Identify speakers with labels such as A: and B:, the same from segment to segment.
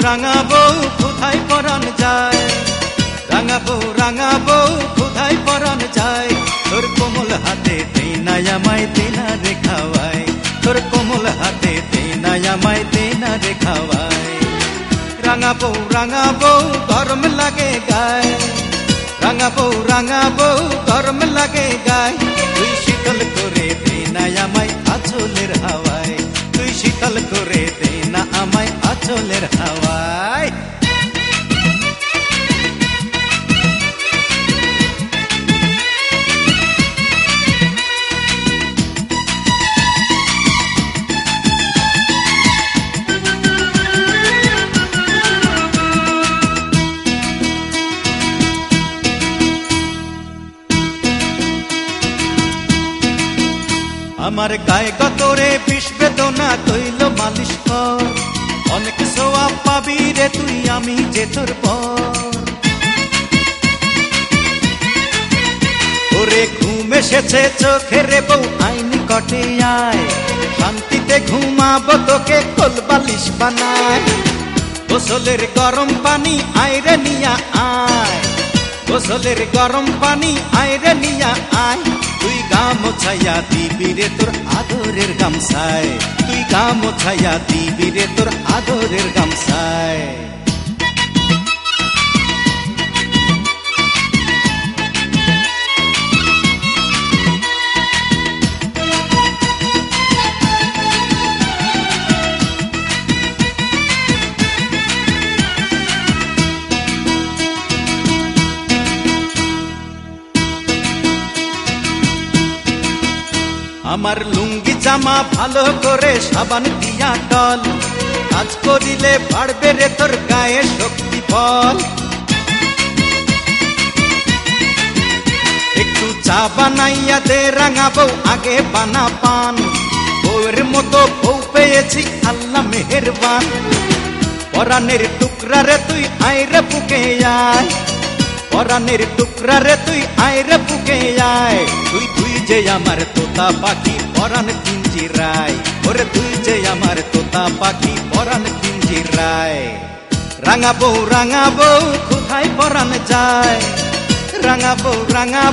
A: রাঙা বউ কোথায় পরাণ যায়, রাঙা বউ কোথায় পরাণ যায়। তোর কোমল হাতে দেই না আমায় দে না রে খাওয়াই, তোর কোমল হাতে দেই না আমায় দে না রে খাওয়াই। রাঙা বউ গরম লাগে গায়, রাঙা বউ গরম লাগে গায়। তুই শীতল করে দে না আমায় আঁচলের হাওয়ায়, তুই শীতল করে দে না আমায় আঁচলের হাওয়ায়। আমার গায়ে গতরে বিষ বেদনা তৈল মালিশ কর, অনেক সোয়াব পাবি রে তুই আমি যে তোর পর। ওরে ঘুম এসেছে চোখে রে বউ আইন কটে আয়, শান্তিতে ঘুমাবো তোকে কোল বালিশ বানায়। গোসলের গরম পানি আইরে নিয়া আয়, গোসলের গরম পানি আইরে নিয়া আয়। তুই গা মোছাইয়া দিবি রে তোর আদরের গামছায়, তুই গা মোছাইয়া দিবি রে তোর আদরের গামছায়। আমার লুঙ্গি জামা ভালো করে সাবান দিয়া টল, কাজ করিলে বাড়বে রে তোর গায়ে শক্তি বল। একটু চা বানাইয়া দে রাঙা বউ আগে বানা পান, বউয়ের মতো বউ পেয়েছি আল্লাহ মেহেরবান। পরাণের টুকরা রে তুই আইরে বুকে আয়, পরাণের টুকরা রে তুই আইরে বুকে আয়। তুই যে আমার তোতা পাখি পরাণ পিঞ্জিরায়, ওরে তুই যে আমার তোতা পাখি পরাণ পিঞ্জিরায়। রাঙা বউ কোথায় পরাণ যায়, রাঙা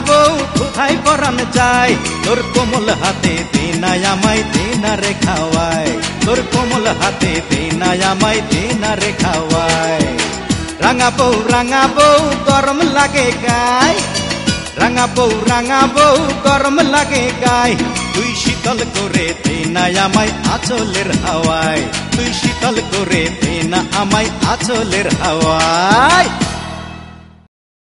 A: বউ কোথায় পরাণ যায়। তোর কোমল হাতে দে না আমায় দে না রে খাওয়াই, তোর কোমল হাতে দে না আমায় দে না রে খাওয়াই। রাঙা বউ গরম লাগে গায়, রাঙা বউ গরম লাগে গায়। তুই শীতল করে দে না আমায় আঁচলের হাওয়ায়, তুই শীতল করে দে না আমায় আঁচলের হাওয়ায়।